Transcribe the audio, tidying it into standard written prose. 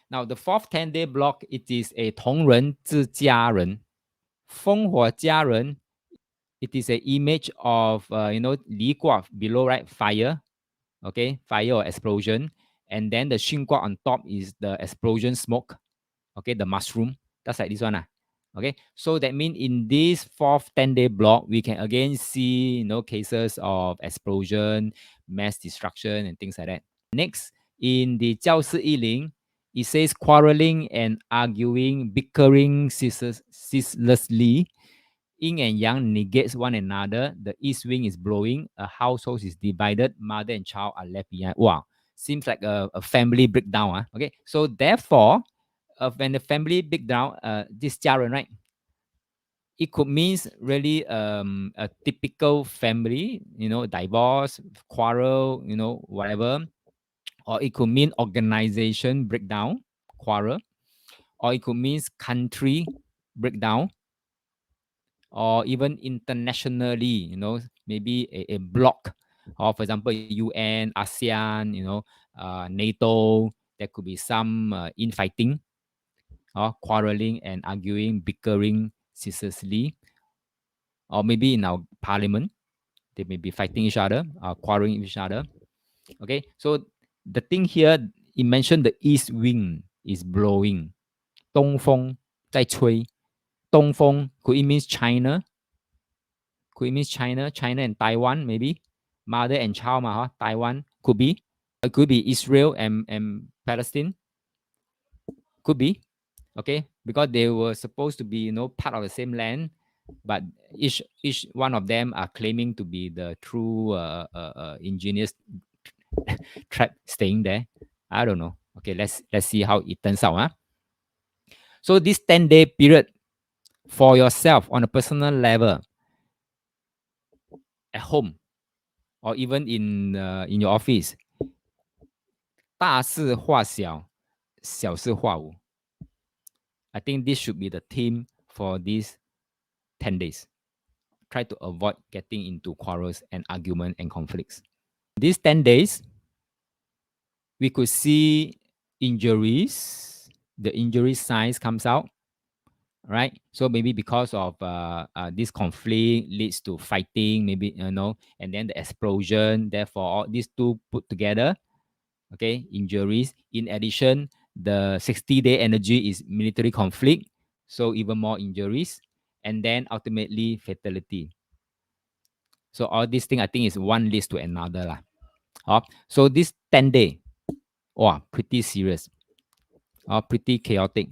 Now the fourth 10-day block, it is a 同人之家人，烽火家人。It is an image of Li Gua below, right? Fire, okay, fire or explosion, and then the Xin Gua on top is the explosion smoke, okay, the mushroom. That's like this one. Okay, so that means in this fourth 10-day block, we can again see cases of explosion, mass destruction, and things like that. Next, in the 教室一零, it says quarreling and arguing, bickering ceaselessly. Yin and yang negates one another. The east wind is blowing. A household is divided. Mother and child are left behind. Wow, seems like a family breakdown. Okay, so therefore, when the family breakdown, this 家人, right? It could mean really a typical family, divorce, quarrel, whatever. Or it could mean organization breakdown, quarrel. Or it could mean country breakdown, or even internationally, maybe a block, or for example, UN, ASEAN, NATO. There could be some infighting, or quarreling and arguing, bickering ceaselessly, or maybe in our parliament, they may be fighting each other, quarreling each other. Okay, so the thing here, it mentioned the east wind is blowing. 东风在吹。东风 could it mean China? Could it mean China and Taiwan maybe? Mother and child, Taiwan could be. It could be Israel and Palestine. Could be. Okay, because they were supposed to be part of the same land, but each one of them are claiming to be the true ingenious tribe staying there. I don't know. Okay, let's see how it turns out. So this 10-day period for yourself on a personal level, at home, or even in your office, 大事化小，小事化无. I think this should be the theme for these 10 days. Try to avoid getting into quarrels and argument and conflicts. These 10 days, we could see injuries. The injury signs comes out, right? So maybe because of this conflict leads to fighting, maybe, and then the explosion. Therefore, all these two put together, okay, injuries. In addition, the 60-day energy is military conflict, so even more injuries, and then ultimately fatality. So all these things, I think, is one leads to another lah. So this 10-day, pretty serious, pretty chaotic.